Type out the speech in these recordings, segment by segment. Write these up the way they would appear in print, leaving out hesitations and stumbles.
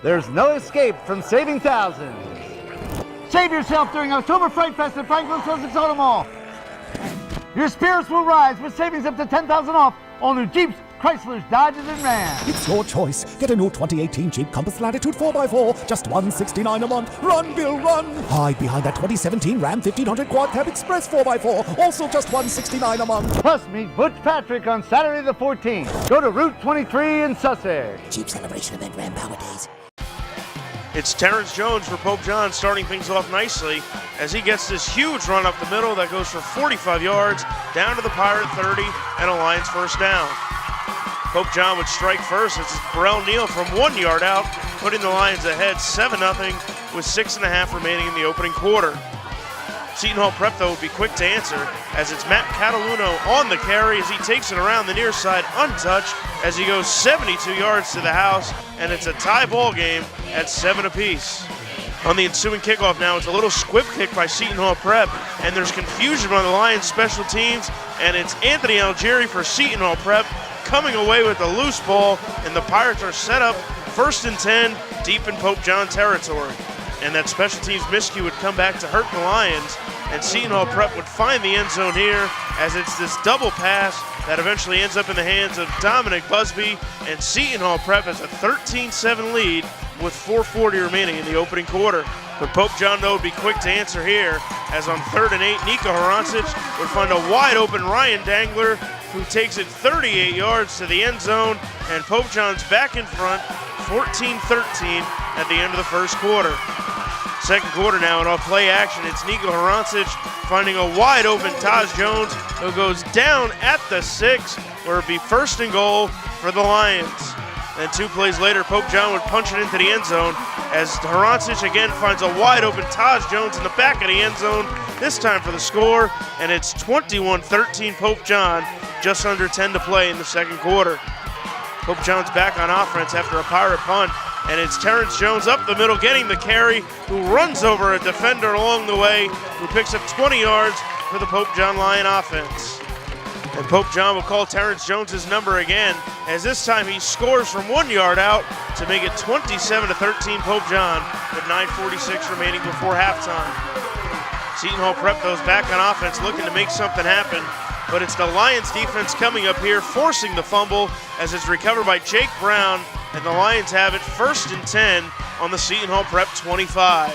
There's no escape from saving thousands. Save yourself during October Fright Fest at Franklin's Seton Hall. Your spirits will rise with savings up to $10,000 off all new Jeeps, Chryslers, Dodges, and Rams. It's your choice. Get a new 2018 Jeep Compass Latitude 4x4, just $169 a month. Run, Bill, run! Hide behind that 2017 Ram 1500 Quad Cab Express 4x4, also just $169 a month. Plus, meet Butch Patrick on Saturday the 14th. Go to Route 23 in Sussex. Jeep Celebration Event Ram Power Days. It's Terrence Jones for Pope John starting things off nicely as he gets this huge run up the middle that goes for 45 yards down to the Pirate 30 and a Lions first down. Pope John would strike first as it's Burrell Neal from 1 yard out, putting the Lions ahead 7-0 with 6.5 remaining in the opening quarter. Seton Hall Prep, though, would be quick to answer as it's Matt Cataluno on the carry as he takes it around the near side untouched as he goes 72 yards to the house, and it's a tie ball game at 7 apiece. On the ensuing kickoff now, it's a little squib kick by Seton Hall Prep, and there's confusion on the Lions special teams, and it's Anthony Algieri for Seton Hall Prep coming away with a loose ball, and the Pirates are set up 1st and 10 deep in Pope John territory. And that special teams miscue would come back to hurt the Lions, and Seton Hall Prep would find the end zone here as it's this double pass that eventually ends up in the hands of Dominic Busby, and Seton Hall Prep has a 13-7 lead with 4:40 remaining in the opening quarter. But Pope John, though, would be quick to answer here as on 3rd and 8, Nico Harancic would find a wide open Ryan Dangler who takes it 38 yards to the end zone, and Pope John's back in front 14-13 at the end of the first quarter. Second quarter now, and on play action, it's Nico Harancic finding a wide open Taj Jones who goes down at the 6, where it'd be 1st and goal for the Lions. Then 2 plays later, Pope John would punch it into the end zone as Harancic again finds a wide open Taj Jones in the back of the end zone, this time for the score, and it's 21-13 Pope John, just under 10 to play in the second quarter. Pope John's back on offense after a Pirate punt, and it's Terrence Jones up the middle getting the carry, who runs over a defender along the way, who picks up 20 yards for the Pope John Lion offense. And Pope John will call Terrence Jones' number again, as this time he scores from 1 yard out to make it 27-13 Pope John with 9:46 remaining before halftime. Seton Hall Prep goes back on offense looking to make something happen, but it's the Lions defense coming up here forcing the fumble as it's recovered by Jake Brown, and the Lions have it 1st and 10 on the Seton Hall Prep 25.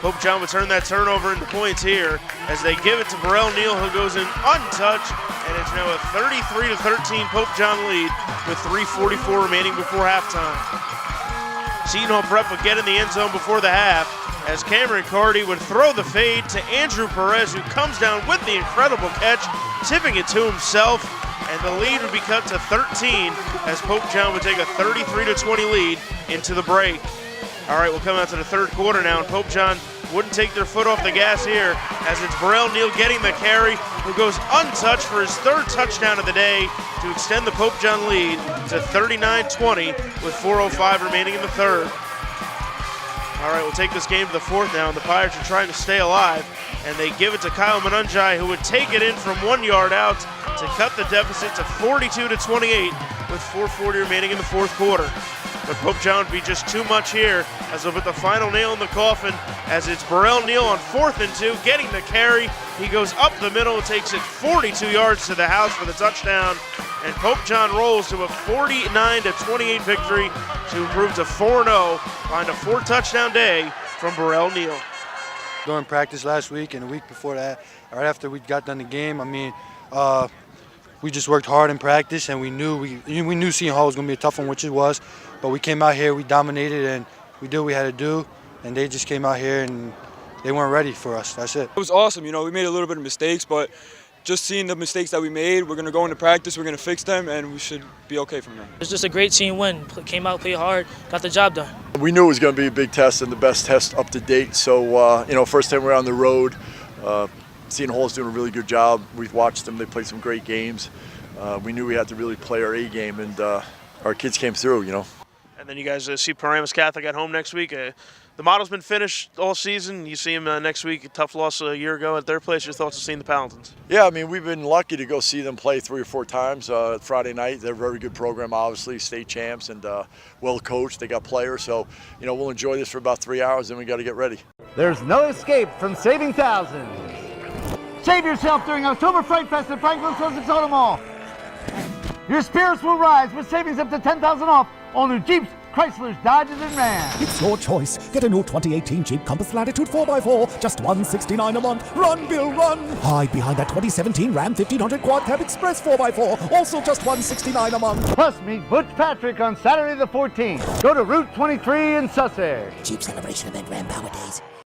Pope John would turn that turnover into points here as they give it to Burrell Neal, who goes in untouched, and it's now a 33-13 Pope John lead with 3:44 remaining before halftime. Seton Hall Prep would get in the end zone before the half as Cameron Carty would throw the fade to Andrew Perez, who comes down with the incredible catch, tipping it to himself, and the lead would be cut to 13 as Pope John would take a 33-20 lead into the break. All right, we'll come out to the third quarter now, and Pope John wouldn't take their foot off the gas here as it's Burrell Neal getting the carry, who goes untouched for his 3rd touchdown of the day to extend the Pope John lead to 39-20 with 4:05 remaining in the third. All right, we'll take this game to the fourth now, and the Pirates are trying to stay alive, and they give it to Kyle Manunjai, who would take it in from 1 yard out to cut the deficit to 42-28 with 4:40 remaining in the fourth quarter. But Pope John would be just too much here as they'll put the final nail in the coffin as it's Burrell Neal on 4th and 2 getting the carry. He goes up the middle and takes it 42 yards to the house for the touchdown. And Pope John rolls to a 49-28 victory to improve to 4-0 behind a 4-touchdown day from Burrell Neal. During practice last week and the week before that, right after we got done the game, we just worked hard in practice, and we knew Seton Hall was going to be a tough one, which it was. But we came out here, we dominated, and we did what we had to do. And they just came out here and they weren't ready for us. That's it. It was awesome. We made a little bit of mistakes, but just seeing the mistakes that we made, we're going to go into practice, we're going to fix them, and we should be okay from there. It's just a great team win. Came out, played hard, got the job done. We knew it was going to be a big test and the best test up to date. So, first time we're on the road, Seton Hall's doing a really good job. We've watched them. They played some great games. We knew we had to really play our A game, and our kids came through, And then you guys see Paramus Catholic at home next week. The model's been finished all season. You see them next week. A tough loss a year ago at their place. Your thoughts of seeing the Paladins? Yeah, I mean, we've been lucky to go see them play 3 or 4 times Friday night. They're a very good program, obviously, state champs and well coached. They got players, so we'll enjoy this for about 3 hours. Then we got to get ready. There's no escape from saving thousands. Save yourself during October Fright Fest at Franklin Seton Hall. Your spirits will rise with savings up to $10,000 off all new Jeeps, Chryslers, Dodges, and Rams. It's your choice. Get a new 2018 Jeep Compass Latitude 4x4, just $169 a month. Run, Bill, run! Hide behind that 2017 Ram 1500 Quad Cab Express 4x4, also just $169 a month. Plus, meet Butch Patrick on Saturday the 14th. Go to Route 23 in Sussex. Jeep Celebration Event Ram Power Days.